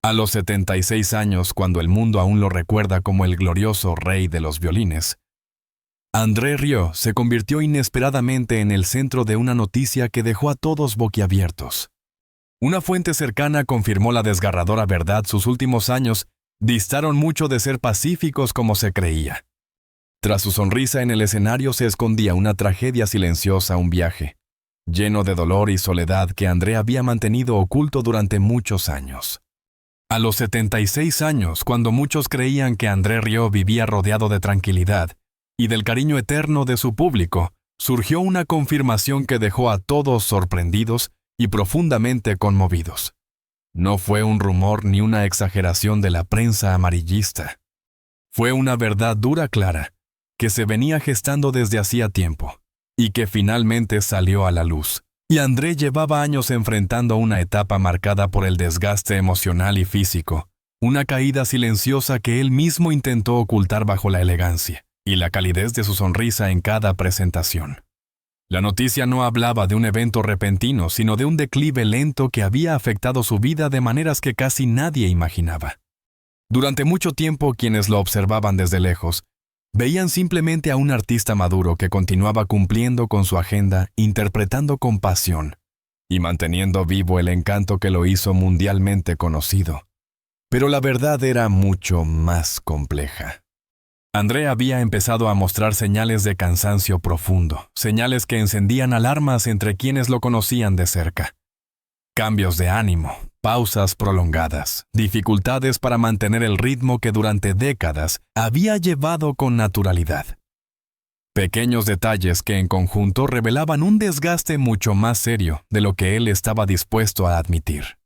A los 76 años, cuando el mundo aún lo recuerda como el glorioso rey de los violines, André Rieu se convirtió inesperadamente en el centro de una noticia que dejó a todos boquiabiertos. Una fuente cercana confirmó la desgarradora verdad: sus últimos años distaron mucho de ser pacíficos como se creía. Tras su sonrisa en el escenario se escondía una tragedia silenciosa, un viaje lleno de dolor y soledad que André había mantenido oculto durante muchos años. A los 76 años, cuando muchos creían que André Rieu vivía rodeado de tranquilidad y del cariño eterno de su público, surgió una confirmación que dejó a todos sorprendidos y profundamente conmovidos. No fue un rumor ni una exageración de la prensa amarillista. Fue una verdad dura, clara, que se venía gestando desde hacía tiempo y que finalmente salió a la luz. Y André llevaba años enfrentando una etapa marcada por el desgaste emocional y físico, una caída silenciosa que él mismo intentó ocultar bajo la elegancia y la calidez de su sonrisa en cada presentación. La noticia no hablaba de un evento repentino, sino de un declive lento que había afectado su vida de maneras que casi nadie imaginaba. Durante mucho tiempo, quienes lo observaban desde lejos veían simplemente a un artista maduro que continuaba cumpliendo con su agenda, interpretando con pasión y manteniendo vivo el encanto que lo hizo mundialmente conocido. Pero la verdad era mucho más compleja. André había empezado a mostrar señales de cansancio profundo, señales que encendían alarmas entre quienes lo conocían de cerca. Cambios de ánimo, pausas prolongadas, dificultades para mantener el ritmo que durante décadas había llevado con naturalidad. Pequeños detalles que en conjunto revelaban un desgaste mucho más serio de lo que él estaba dispuesto a admitir.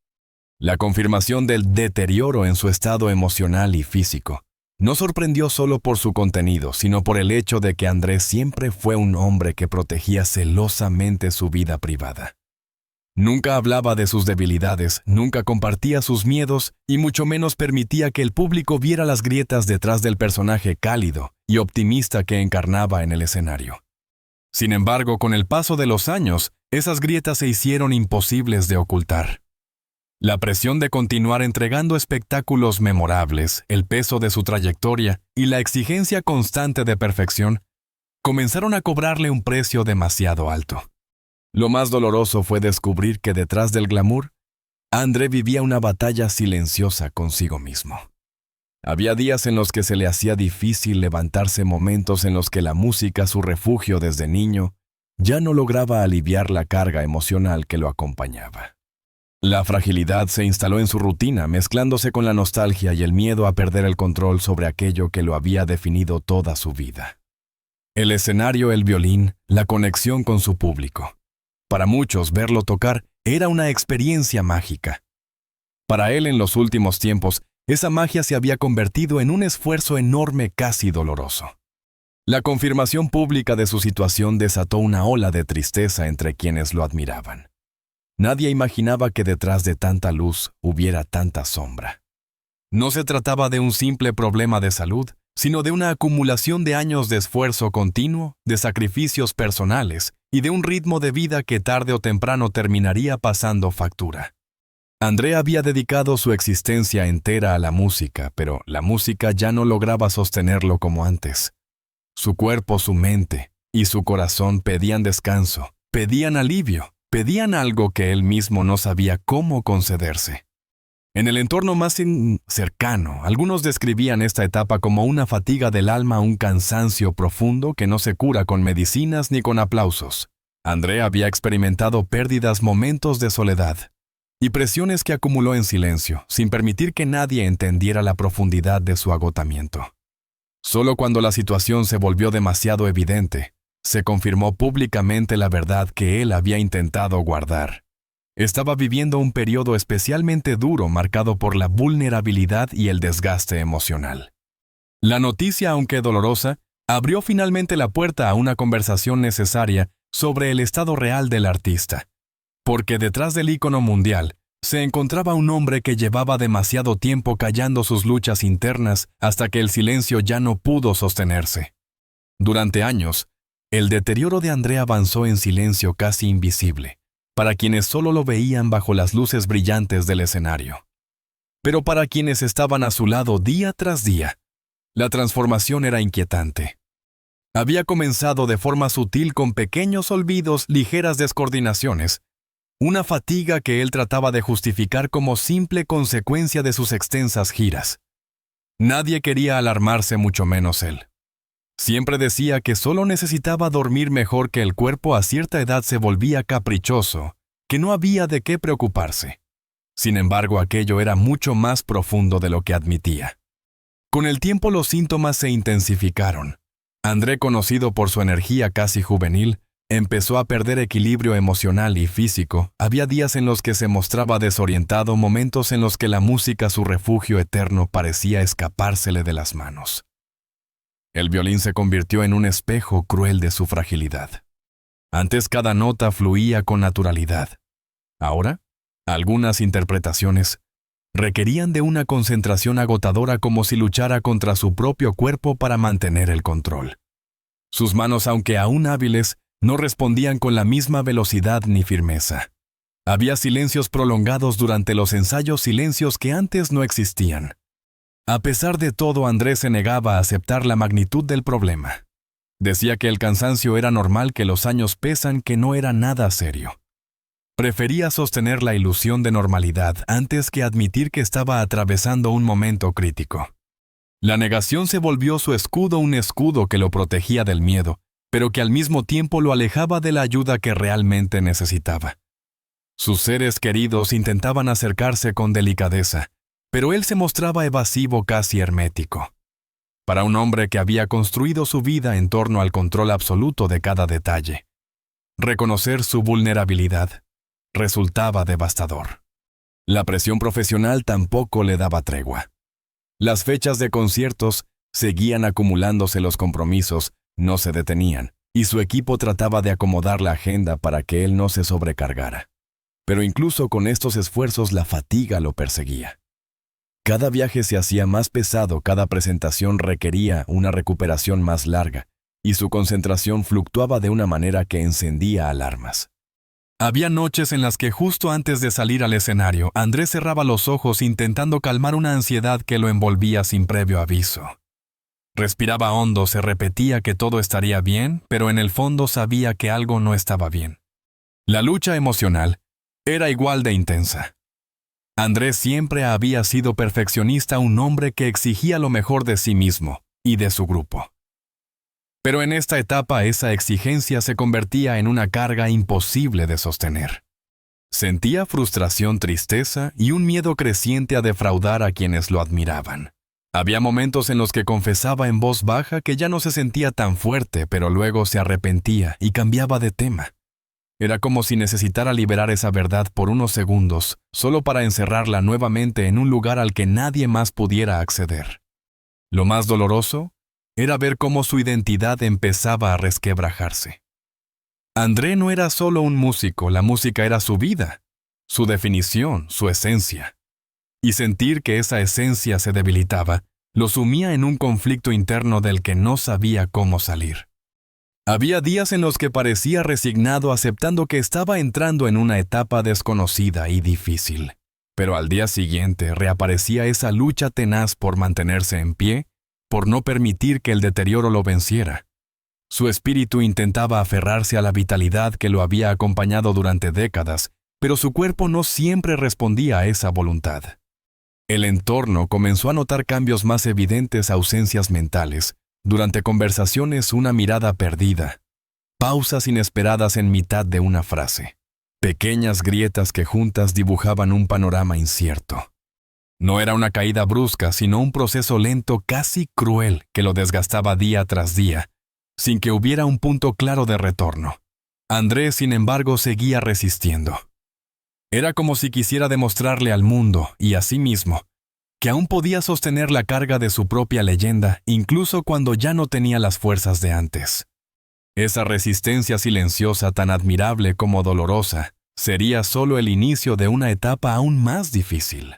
La confirmación del deterioro en su estado emocional y físico no sorprendió solo por su contenido, sino por el hecho de que Andrés siempre fue un hombre que protegía celosamente su vida privada. Nunca hablaba de sus debilidades, nunca compartía sus miedos y mucho menos permitía que el público viera las grietas detrás del personaje cálido y optimista que encarnaba en el escenario. Sin embargo, con el paso de los años, esas grietas se hicieron imposibles de ocultar. La presión de continuar entregando espectáculos memorables, el peso de su trayectoria y la exigencia constante de perfección comenzaron a cobrarle un precio demasiado alto. Lo más doloroso fue descubrir que detrás del glamour, André vivía una batalla silenciosa consigo mismo. Había días en los que se le hacía difícil levantarse, momentos en los que la música, su refugio desde niño, ya no lograba aliviar la carga emocional que lo acompañaba. La fragilidad se instaló en su rutina, mezclándose con la nostalgia y el miedo a perder el control sobre aquello que lo había definido toda su vida. El escenario, el violín, la conexión con su público. Para muchos, verlo tocar era una experiencia mágica. Para él, en los últimos tiempos, esa magia se había convertido en un esfuerzo enorme, casi doloroso. La confirmación pública de su situación desató una ola de tristeza entre quienes lo admiraban. Nadie imaginaba que detrás de tanta luz hubiera tanta sombra. No se trataba de un simple problema de salud, sino de una acumulación de años de esfuerzo continuo, de sacrificios personales y de un ritmo de vida que tarde o temprano terminaría pasando factura. André había dedicado su existencia entera a la música, pero la música ya no lograba sostenerlo como antes. Su cuerpo, su mente y su corazón pedían descanso, pedían alivio. Pedían algo que él mismo no sabía cómo concederse. En el entorno más cercano, algunos describían esta etapa como una fatiga del alma, un cansancio profundo que no se cura con medicinas ni con aplausos. André había experimentado pérdidas, momentos de soledad y presiones que acumuló en silencio, sin permitir que nadie entendiera la profundidad de su agotamiento. Solo cuando la situación se volvió demasiado evidente, se confirmó públicamente la verdad que él había intentado guardar. Estaba viviendo un periodo especialmente duro marcado por la vulnerabilidad y el desgaste emocional. La noticia, aunque dolorosa, abrió finalmente la puerta a una conversación necesaria sobre el estado real del artista. Porque detrás del ícono mundial se encontraba un hombre que llevaba demasiado tiempo callando sus luchas internas hasta que el silencio ya no pudo sostenerse. Durante años, el deterioro de André avanzó en silencio casi invisible, para quienes solo lo veían bajo las luces brillantes del escenario. Pero para quienes estaban a su lado día tras día, la transformación era inquietante. Había comenzado de forma sutil con pequeños olvidos, ligeras descoordinaciones, una fatiga que él trataba de justificar como simple consecuencia de sus extensas giras. Nadie quería alarmarse, mucho menos él. Siempre decía que solo necesitaba dormir mejor, que el cuerpo a cierta edad se volvía caprichoso, que no había de qué preocuparse. Sin embargo, aquello era mucho más profundo de lo que admitía. Con el tiempo los síntomas se intensificaron. André, conocido por su energía casi juvenil, empezó a perder equilibrio emocional y físico. Había días en los que se mostraba desorientado, momentos en los que la música, su refugio eterno, parecía escapársele de las manos. El violín se convirtió en un espejo cruel de su fragilidad. Antes cada nota fluía con naturalidad. Ahora, algunas interpretaciones requerían de una concentración agotadora, como si luchara contra su propio cuerpo para mantener el control. Sus manos, aunque aún hábiles, no respondían con la misma velocidad ni firmeza. Había silencios prolongados durante los ensayos, silencios que antes no existían. A pesar de todo, Andrés se negaba a aceptar la magnitud del problema. Decía que el cansancio era normal, que los años pesan, que no era nada serio. Prefería sostener la ilusión de normalidad antes que admitir que estaba atravesando un momento crítico. La negación se volvió su escudo, un escudo que lo protegía del miedo, pero que al mismo tiempo lo alejaba de la ayuda que realmente necesitaba. Sus seres queridos intentaban acercarse con delicadeza, pero él se mostraba evasivo, casi hermético. Para un hombre que había construido su vida en torno al control absoluto de cada detalle, reconocer su vulnerabilidad resultaba devastador. La presión profesional tampoco le daba tregua. Las fechas de conciertos seguían acumulándose, los compromisos no se detenían, y su equipo trataba de acomodar la agenda para que él no se sobrecargara. Pero incluso con estos esfuerzos la fatiga lo perseguía. Cada viaje se hacía más pesado, cada presentación requería una recuperación más larga, y su concentración fluctuaba de una manera que encendía alarmas. Había noches en las que justo antes de salir al escenario, Andrés cerraba los ojos intentando calmar una ansiedad que lo envolvía sin previo aviso. Respiraba hondo, se repetía que todo estaría bien, pero en el fondo sabía que algo no estaba bien. La lucha emocional era igual de intensa. Andrés siempre había sido perfeccionista, un hombre que exigía lo mejor de sí mismo y de su grupo. Pero en esta etapa esa exigencia se convertía en una carga imposible de sostener. Sentía frustración, tristeza y un miedo creciente a defraudar a quienes lo admiraban. Había momentos en los que confesaba en voz baja que ya no se sentía tan fuerte, pero luego se arrepentía y cambiaba de tema. Era como si necesitara liberar esa verdad por unos segundos, solo para encerrarla nuevamente en un lugar al que nadie más pudiera acceder. Lo más doloroso era ver cómo su identidad empezaba a resquebrajarse. André no era solo un músico, la música era su vida, su definición, su esencia. Y sentir que esa esencia se debilitaba, lo sumía en un conflicto interno del que no sabía cómo salir. Había días en los que parecía resignado, aceptando que estaba entrando en una etapa desconocida y difícil. Pero al día siguiente reaparecía esa lucha tenaz por mantenerse en pie, por no permitir que el deterioro lo venciera. Su espíritu intentaba aferrarse a la vitalidad que lo había acompañado durante décadas, pero su cuerpo no siempre respondía a esa voluntad. El entorno comenzó a notar cambios más evidentes, ausencias mentales, durante conversaciones una mirada perdida, pausas inesperadas en mitad de una frase, pequeñas grietas que juntas dibujaban un panorama incierto. No era una caída brusca, sino un proceso lento, casi cruel, que lo desgastaba día tras día, sin que hubiera un punto claro de retorno. Andrés, sin embargo, seguía resistiendo. Era como si quisiera demostrarle al mundo y a sí mismo que aún podía sostener la carga de su propia leyenda, incluso cuando ya no tenía las fuerzas de antes. Esa resistencia silenciosa, tan admirable como dolorosa, sería solo el inicio de una etapa aún más difícil.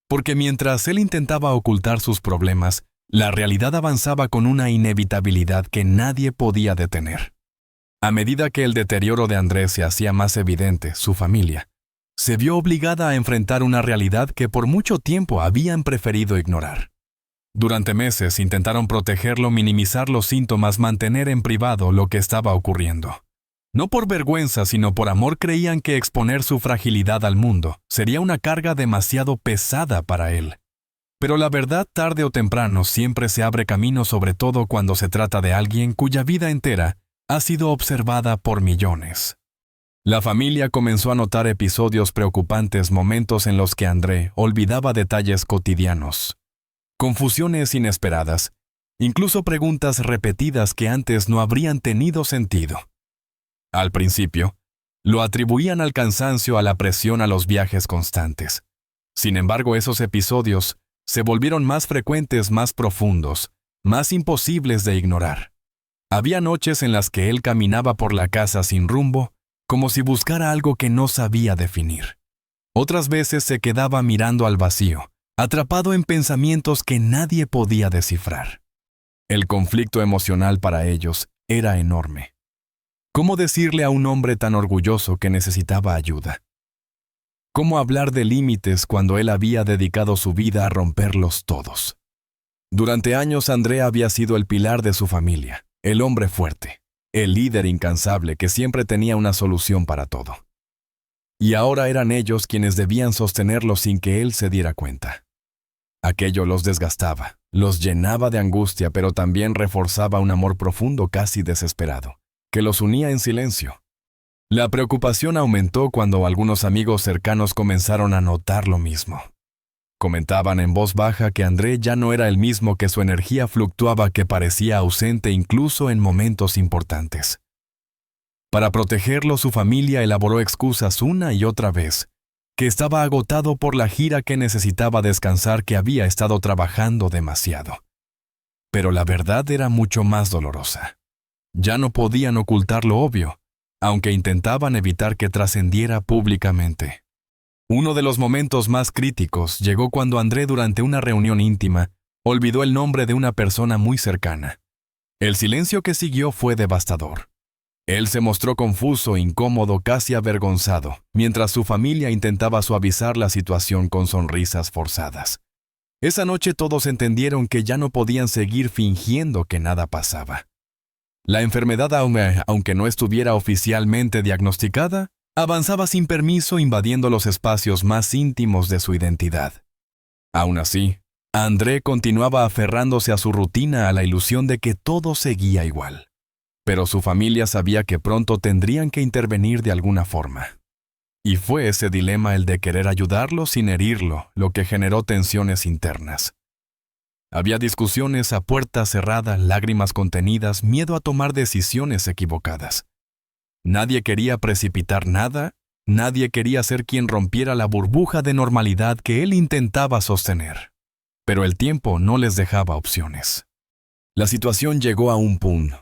Porque mientras él intentaba ocultar sus problemas, la realidad avanzaba con una inevitabilidad que nadie podía detener. A medida que el deterioro de Andrés se hacía más evidente, su familia se vio obligada a enfrentar una realidad que por mucho tiempo habían preferido ignorar. Durante meses intentaron protegerlo, minimizar los síntomas, mantener en privado lo que estaba ocurriendo. No por vergüenza, sino por amor creían que exponer su fragilidad al mundo sería una carga demasiado pesada para él. Pero la verdad tarde o temprano siempre se abre camino, sobre todo cuando se trata de alguien cuya vida entera ha sido observada por millones. La familia comenzó a notar episodios preocupantes, momentos en los que André olvidaba detalles cotidianos, confusiones inesperadas, incluso preguntas repetidas que antes no habrían tenido sentido. Al principio, lo atribuían al cansancio, a la presión, a los viajes constantes. Sin embargo, esos episodios se volvieron más frecuentes, más profundos, más imposibles de ignorar. Había noches en las que él caminaba por la casa sin rumbo, como si buscara algo que no sabía definir. Otras veces se quedaba mirando al vacío, atrapado en pensamientos que nadie podía descifrar. El conflicto emocional para ellos era enorme. ¿Cómo decirle a un hombre tan orgulloso que necesitaba ayuda? ¿Cómo hablar de límites cuando él había dedicado su vida a romperlos todos? Durante años André había sido el pilar de su familia, el hombre fuerte, el líder incansable que siempre tenía una solución para todo. Y ahora eran ellos quienes debían sostenerlo sin que él se diera cuenta. Aquello los desgastaba, los llenaba de angustia, pero también reforzaba un amor profundo, casi desesperado, que los unía en silencio. La preocupación aumentó cuando algunos amigos cercanos comenzaron a notar lo mismo. Comentaban en voz baja que André ya no era el mismo, que su energía fluctuaba, que parecía ausente incluso en momentos importantes. Para protegerlo, su familia elaboró excusas una y otra vez, que estaba agotado por la gira, que necesitaba descansar, que había estado trabajando demasiado. Pero la verdad era mucho más dolorosa. Ya no podían ocultar lo obvio, aunque intentaban evitar que trascendiera públicamente. Uno de los momentos más críticos llegó cuando André, durante una reunión íntima, olvidó el nombre de una persona muy cercana. El silencio que siguió fue devastador. Él se mostró confuso, incómodo, casi avergonzado, mientras su familia intentaba suavizar la situación con sonrisas forzadas. Esa noche todos entendieron que ya no podían seguir fingiendo que nada pasaba. La enfermedad, aunque no estuviera oficialmente diagnosticada, avanzaba sin permiso, invadiendo los espacios más íntimos de su identidad. Aún así, André continuaba aferrándose a su rutina, a la ilusión de que todo seguía igual. Pero su familia sabía que pronto tendrían que intervenir de alguna forma. Y fue ese dilema, el de querer ayudarlo sin herirlo, lo que generó tensiones internas. Había discusiones a puerta cerrada, lágrimas contenidas, miedo a tomar decisiones equivocadas. Nadie quería precipitar nada, nadie quería ser quien rompiera la burbuja de normalidad que él intentaba sostener. Pero el tiempo no les dejaba opciones. La situación llegó a un punto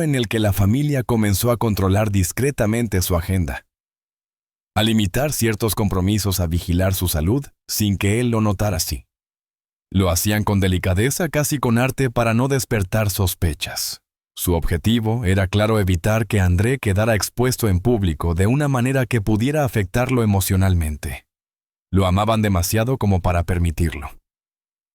en el que la familia comenzó a controlar discretamente su agenda, a limitar ciertos compromisos, a vigilar su salud sin que él lo notara así. Lo hacían con delicadeza, casi con arte, para no despertar sospechas. Su objetivo era claro: evitar que André quedara expuesto en público de una manera que pudiera afectarlo emocionalmente. Lo amaban demasiado como para permitirlo.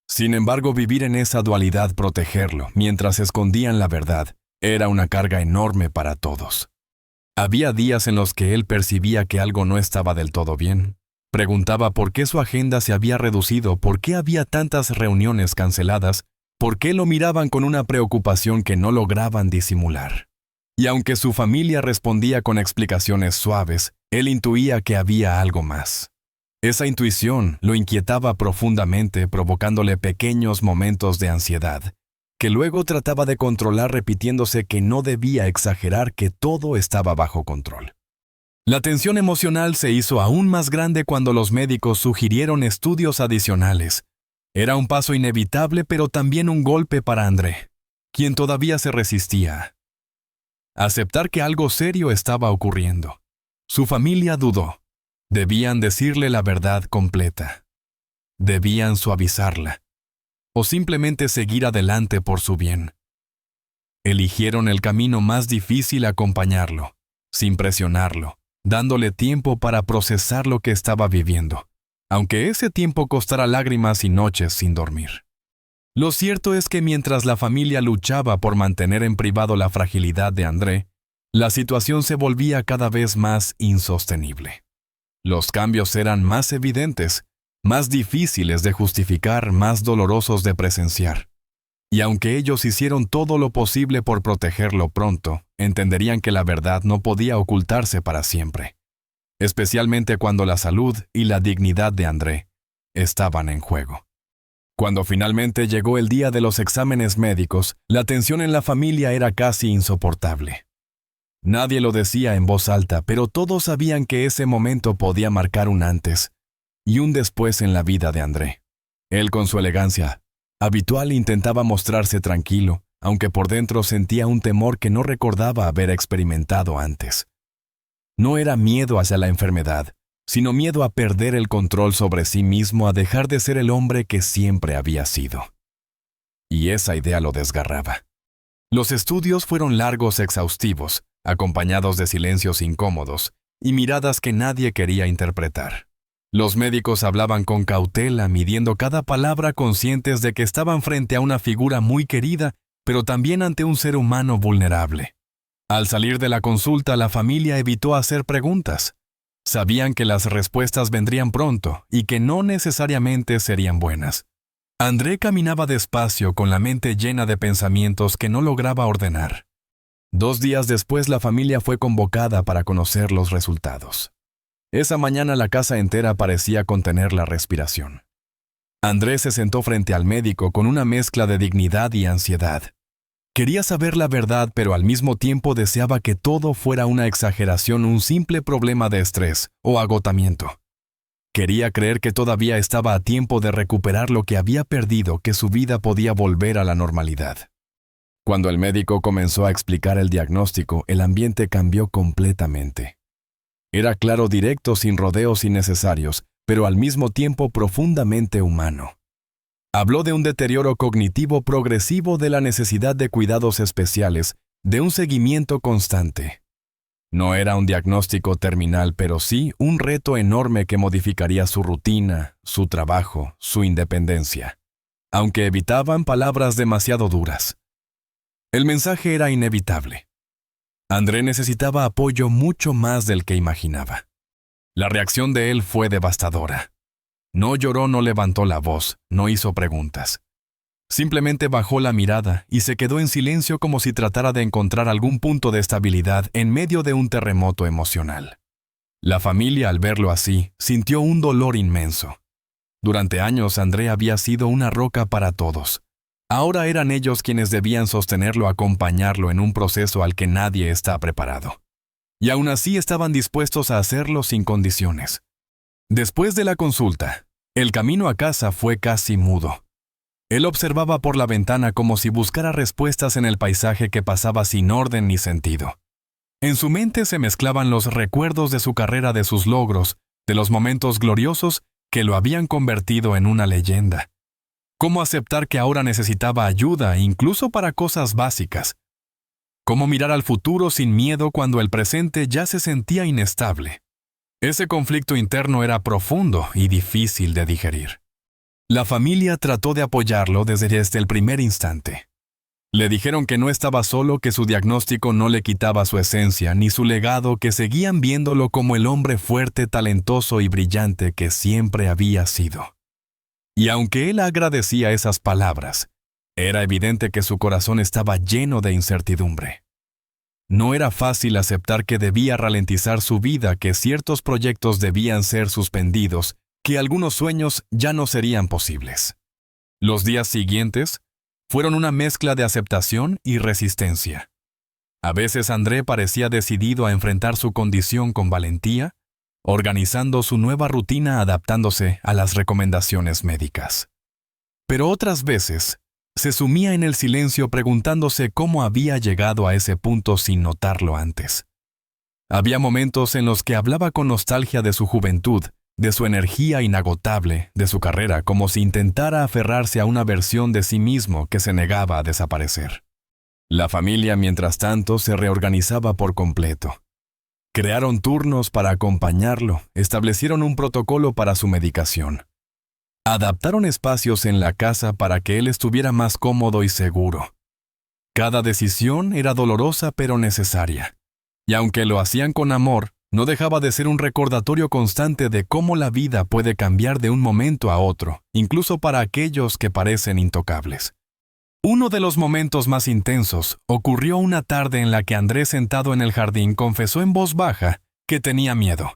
Sin embargo, vivir en esa dualidad, protegerlo mientras escondían la verdad, era una carga enorme para todos. Había días en los que él percibía que algo no estaba del todo bien. Preguntaba por qué su agenda se había reducido, por qué había tantas reuniones canceladas, por qué lo miraban con una preocupación que no lograban disimular. Y aunque su familia respondía con explicaciones suaves, él intuía que había algo más. Esa intuición lo inquietaba profundamente, provocándole pequeños momentos de ansiedad, que luego trataba de controlar, repitiéndose que no debía exagerar, que todo estaba bajo control. La tensión emocional se hizo aún más grande cuando los médicos sugirieron estudios adicionales. Era un paso inevitable, pero también un golpe para André, quien todavía se resistía a aceptar que algo serio estaba ocurriendo. Su familia dudó. Debían decirle la verdad completa. Debían suavizarla. O simplemente seguir adelante por su bien. Eligieron el camino más difícil: acompañarlo, sin presionarlo, dándole tiempo para procesar lo que estaba viviendo, aunque ese tiempo costara lágrimas y noches sin dormir. Lo cierto es que mientras la familia luchaba por mantener en privado la fragilidad de André, la situación se volvía cada vez más insostenible. Los cambios eran más evidentes, más difíciles de justificar, más dolorosos de presenciar. Y aunque ellos hicieron todo lo posible por protegerlo pronto, entenderían que la verdad no podía ocultarse para siempre, especialmente cuando la salud y la dignidad de André estaban en juego. Cuando finalmente llegó el día de los exámenes médicos, la tensión en la familia era casi insoportable. Nadie lo decía en voz alta, pero todos sabían que ese momento podía marcar un antes y un después en la vida de André. Él, con su elegancia habitual, intentaba mostrarse tranquilo, aunque por dentro sentía un temor que no recordaba haber experimentado antes. No era miedo hacia la enfermedad, sino miedo a perder el control sobre sí mismo, a dejar de ser el hombre que siempre había sido. Y esa idea lo desgarraba. Los estudios fueron largos, exhaustivos, acompañados de silencios incómodos y miradas que nadie quería interpretar. Los médicos hablaban con cautela, midiendo cada palabra, conscientes de que estaban frente a una figura muy querida, pero también ante un ser humano vulnerable. Al salir de la consulta, la familia evitó hacer preguntas. Sabían que las respuestas vendrían pronto y que no necesariamente serían buenas. André caminaba despacio, con la mente llena de pensamientos que no lograba ordenar. 2 días después, la familia fue convocada para conocer los resultados. Esa mañana la casa entera parecía contener la respiración. André se sentó frente al médico con una mezcla de dignidad y ansiedad. Quería saber la verdad, pero al mismo tiempo deseaba que todo fuera una exageración, un simple problema de estrés o agotamiento. Quería creer que todavía estaba a tiempo de recuperar lo que había perdido, que su vida podía volver a la normalidad. Cuando el médico comenzó a explicar el diagnóstico, el ambiente cambió completamente. Era claro, directo, sin rodeos innecesarios, pero al mismo tiempo profundamente humano. Habló de un deterioro cognitivo progresivo, de la necesidad de cuidados especiales, de un seguimiento constante. No era un diagnóstico terminal, pero sí un reto enorme que modificaría su rutina, su trabajo, su independencia. Aunque evitaban palabras demasiado duras. El mensaje era inevitable. André necesitaba apoyo mucho más del que imaginaba. La reacción de él fue devastadora. No lloró, no levantó la voz, no hizo preguntas. Simplemente bajó la mirada y se quedó en silencio, como si tratara de encontrar algún punto de estabilidad en medio de un terremoto emocional. La familia, al verlo así, sintió un dolor inmenso. Durante años, André había sido una roca para todos. Ahora eran ellos quienes debían sostenerlo, acompañarlo en un proceso al que nadie está preparado. Y aún así estaban dispuestos a hacerlo sin condiciones. Después de la consulta, el camino a casa fue casi mudo. Él observaba por la ventana como si buscara respuestas en el paisaje que pasaba sin orden ni sentido. En su mente se mezclaban los recuerdos de su carrera, de sus logros, de los momentos gloriosos que lo habían convertido en una leyenda. ¿Cómo aceptar que ahora necesitaba ayuda, incluso para cosas básicas? ¿Cómo mirar al futuro sin miedo cuando el presente ya se sentía inestable? Ese conflicto interno era profundo y difícil de digerir. La familia trató de apoyarlo desde el primer instante. Le dijeron que no estaba solo, que su diagnóstico no le quitaba su esencia ni su legado, que seguían viéndolo como el hombre fuerte, talentoso y brillante que siempre había sido. Y aunque él agradecía esas palabras, era evidente que su corazón estaba lleno de incertidumbre. No era fácil aceptar que debía ralentizar su vida, que ciertos proyectos debían ser suspendidos, que algunos sueños ya no serían posibles. Los días siguientes fueron una mezcla de aceptación y resistencia. A veces André parecía decidido a enfrentar su condición con valentía, organizando su nueva rutina, adaptándose a las recomendaciones médicas. Pero otras veces se sumía en el silencio, preguntándose cómo había llegado a ese punto sin notarlo antes. Había momentos en los que hablaba con nostalgia de su juventud, de su energía inagotable, de su carrera, como si intentara aferrarse a una versión de sí mismo que se negaba a desaparecer. La familia, mientras tanto, se reorganizaba por completo. Crearon turnos para acompañarlo, establecieron un protocolo para su medicación. Adaptaron espacios en la casa para que él estuviera más cómodo y seguro. Cada decisión era dolorosa pero necesaria. Y aunque lo hacían con amor, no dejaba de ser un recordatorio constante de cómo la vida puede cambiar de un momento a otro, incluso para aquellos que parecen intocables. Uno de los momentos más intensos ocurrió una tarde en la que Andrés, sentado en el jardín, confesó en voz baja que tenía miedo.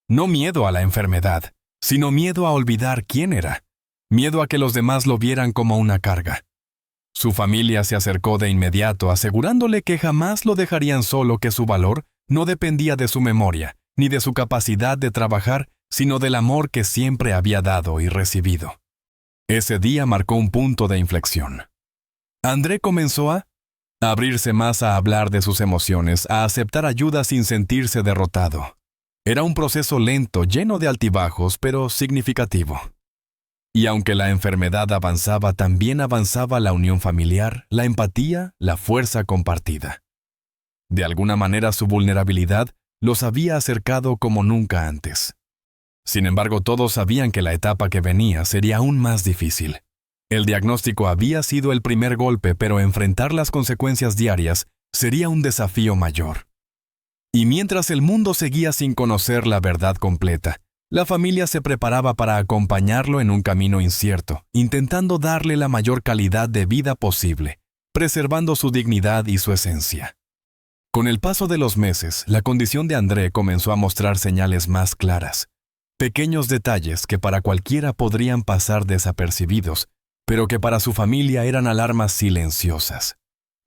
No miedo a la enfermedad, sino miedo a olvidar quién era. Miedo a que los demás lo vieran como una carga. Su familia se acercó de inmediato, asegurándole que jamás lo dejarían solo, que su valor no dependía de su memoria, ni de su capacidad de trabajar, sino del amor que siempre había dado y recibido. Ese día marcó un punto de inflexión. André comenzó a abrirse más, a hablar de sus emociones, a aceptar ayuda sin sentirse derrotado. Era un proceso lento, lleno de altibajos, pero significativo. Y aunque la enfermedad avanzaba, también avanzaba la unión familiar, la empatía, la fuerza compartida. De alguna manera su vulnerabilidad los había acercado como nunca antes. Sin embargo, todos sabían que la etapa que venía sería aún más difícil. El diagnóstico había sido el primer golpe, pero enfrentar las consecuencias diarias sería un desafío mayor. Y mientras el mundo seguía sin conocer la verdad completa, la familia se preparaba para acompañarlo en un camino incierto, intentando darle la mayor calidad de vida posible, preservando su dignidad y su esencia. Con el paso de los meses, la condición de André comenzó a mostrar señales más claras. Pequeños detalles que para cualquiera podrían pasar desapercibidos, pero que para su familia eran alarmas silenciosas.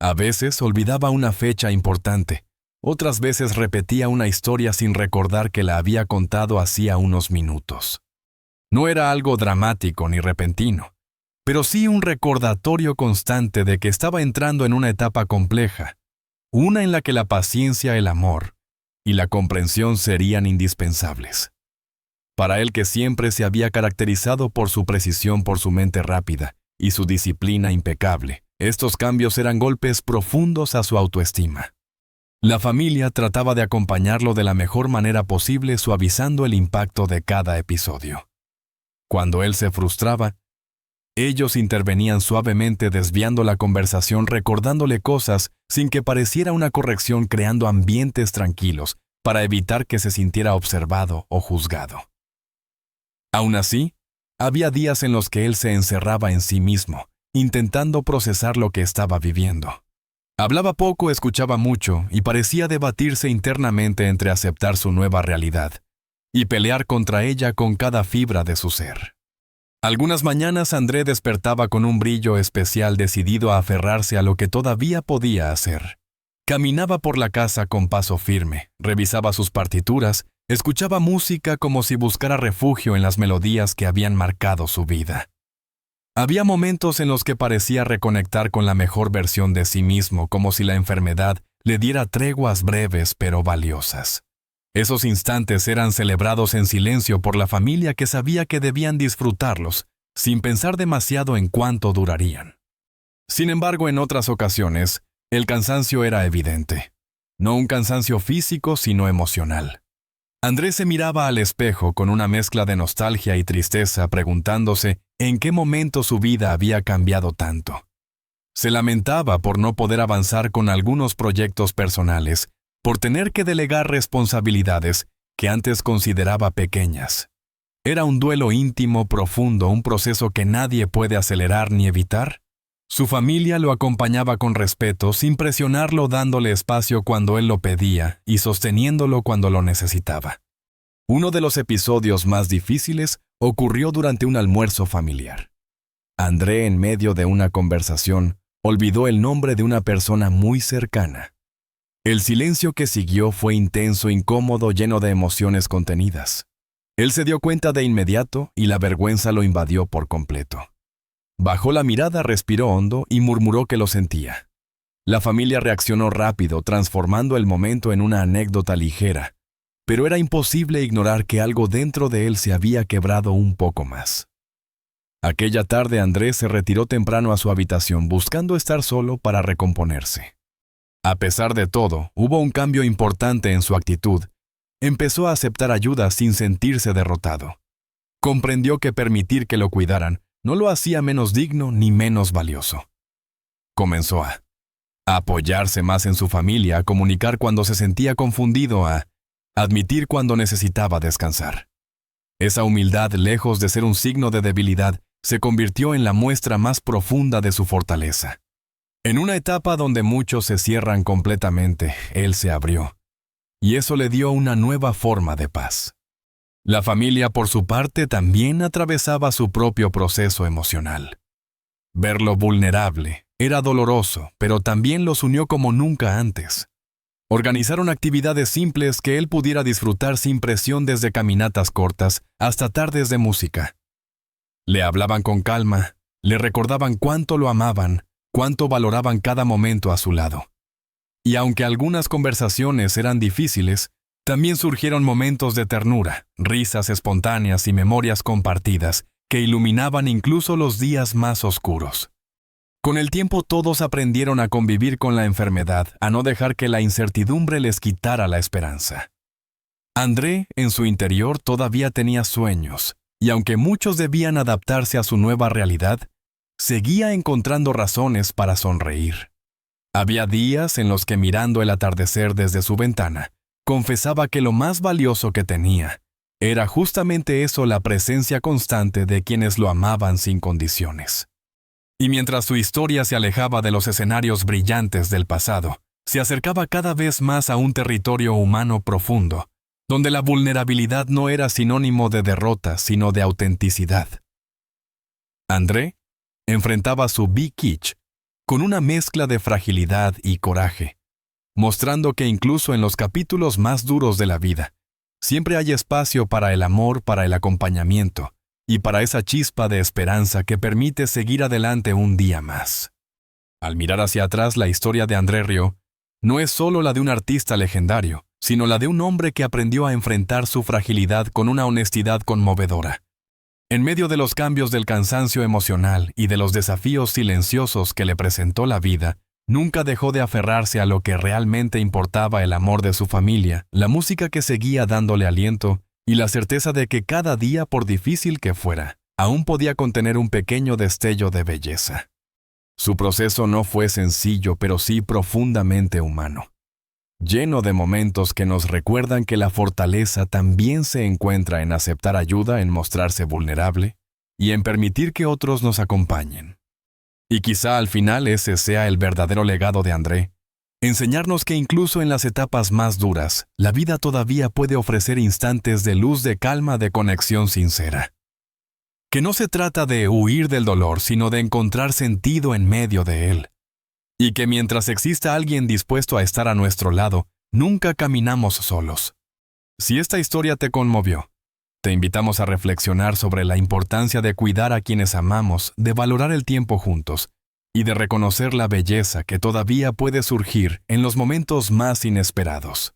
A veces olvidaba una fecha importante. Otras veces repetía una historia sin recordar que la había contado hacía unos minutos. No era algo dramático ni repentino, pero sí un recordatorio constante de que estaba entrando en una etapa compleja, una en la que la paciencia, el amor y la comprensión serían indispensables. Para él, que siempre se había caracterizado por su precisión, por su mente rápida y su disciplina impecable, estos cambios eran golpes profundos a su autoestima. La familia trataba de acompañarlo de la mejor manera posible, suavizando el impacto de cada episodio. Cuando él se frustraba, ellos intervenían suavemente, desviando la conversación, recordándole cosas sin que pareciera una corrección, creando ambientes tranquilos para evitar que se sintiera observado o juzgado. Aún así, había días en los que él se encerraba en sí mismo, intentando procesar lo que estaba viviendo. Hablaba poco, escuchaba mucho y parecía debatirse internamente entre aceptar su nueva realidad y pelear contra ella con cada fibra de su ser. Algunas mañanas André despertaba con un brillo especial, decidido a aferrarse a lo que todavía podía hacer. Caminaba por la casa con paso firme, revisaba sus partituras, escuchaba música como si buscara refugio en las melodías que habían marcado su vida. Había momentos en los que parecía reconectar con la mejor versión de sí mismo, como si la enfermedad le diera treguas breves pero valiosas. Esos instantes eran celebrados en silencio por la familia, que sabía que debían disfrutarlos, sin pensar demasiado en cuánto durarían. Sin embargo, en otras ocasiones, el cansancio era evidente. No un cansancio físico, sino emocional. Andrés se miraba al espejo con una mezcla de nostalgia y tristeza, preguntándose en qué momento su vida había cambiado tanto. Se lamentaba por no poder avanzar con algunos proyectos personales, por tener que delegar responsabilidades que antes consideraba pequeñas. Era un duelo íntimo, profundo, un proceso que nadie puede acelerar ni evitar. Su familia lo acompañaba con respeto, sin presionarlo, dándole espacio cuando él lo pedía y sosteniéndolo cuando lo necesitaba. Uno de los episodios más difíciles ocurrió durante un almuerzo familiar. André, en medio de una conversación, olvidó el nombre de una persona muy cercana. El silencio que siguió fue intenso, incómodo, lleno de emociones contenidas. Él se dio cuenta de inmediato y la vergüenza lo invadió por completo. Bajó la mirada, respiró hondo y murmuró que lo sentía. La familia reaccionó rápido, transformando el momento en una anécdota ligera, pero era imposible ignorar que algo dentro de él se había quebrado un poco más. Aquella tarde Andrés se retiró temprano a su habitación, buscando estar solo para recomponerse. A pesar de todo, hubo un cambio importante en su actitud. Empezó a aceptar ayuda sin sentirse derrotado. Comprendió que permitir que lo cuidaran no lo hacía menos digno ni menos valioso. Comenzó a apoyarse más en su familia, a comunicar cuando se sentía confundido, a admitir cuando necesitaba descansar. Esa humildad, lejos de ser un signo de debilidad, se convirtió en la muestra más profunda de su fortaleza. En una etapa donde muchos se cierran completamente, él se abrió, y eso le dio una nueva forma de paz. La familia, por su parte, también atravesaba su propio proceso emocional. Verlo vulnerable era doloroso, pero también los unió como nunca antes. Organizaron actividades simples que él pudiera disfrutar sin presión, desde caminatas cortas hasta tardes de música. Le hablaban con calma, le recordaban cuánto lo amaban, cuánto valoraban cada momento a su lado. Y aunque algunas conversaciones eran difíciles, también surgieron momentos de ternura, risas espontáneas y memorias compartidas que iluminaban incluso los días más oscuros. Con el tiempo todos aprendieron a convivir con la enfermedad, a no dejar que la incertidumbre les quitara la esperanza. André, en su interior, todavía tenía sueños, y aunque muchos debían adaptarse a su nueva realidad, seguía encontrando razones para sonreír. Había días en los que, mirando el atardecer desde su ventana, confesaba que lo más valioso que tenía era justamente eso, la presencia constante de quienes lo amaban sin condiciones. Y mientras su historia se alejaba de los escenarios brillantes del pasado, se acercaba cada vez más a un territorio humano profundo, donde la vulnerabilidad no era sinónimo de derrota, sino de autenticidad. André enfrentaba su Big Kitsch con una mezcla de fragilidad y coraje, mostrando que incluso en los capítulos más duros de la vida, siempre hay espacio para el amor, para el acompañamiento y para esa chispa de esperanza que permite seguir adelante un día más. Al mirar hacia atrás, la historia de André Rieu no es solo la de un artista legendario, sino la de un hombre que aprendió a enfrentar su fragilidad con una honestidad conmovedora. En medio de los cambios, del cansancio emocional y de los desafíos silenciosos que le presentó la vida, nunca dejó de aferrarse a lo que realmente importaba: el amor de su familia, la música que seguía dándole aliento y la certeza de que cada día, por difícil que fuera, aún podía contener un pequeño destello de belleza. Su proceso no fue sencillo, pero sí profundamente humano, lleno de momentos que nos recuerdan que la fortaleza también se encuentra en aceptar ayuda, en mostrarse vulnerable y en permitir que otros nos acompañen. Y quizá al final ese sea el verdadero legado de André: enseñarnos que incluso en las etapas más duras, la vida todavía puede ofrecer instantes de luz, de calma, de conexión sincera. Que no se trata de huir del dolor, sino de encontrar sentido en medio de él. Y que mientras exista alguien dispuesto a estar a nuestro lado, nunca caminamos solos. Si esta historia te conmovió, te invitamos a reflexionar sobre la importancia de cuidar a quienes amamos, de valorar el tiempo juntos y de reconocer la belleza que todavía puede surgir en los momentos más inesperados.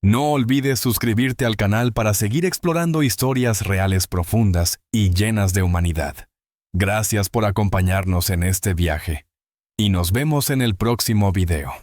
No olvides suscribirte al canal para seguir explorando historias reales, profundas y llenas de humanidad. Gracias por acompañarnos en este viaje, y nos vemos en el próximo video.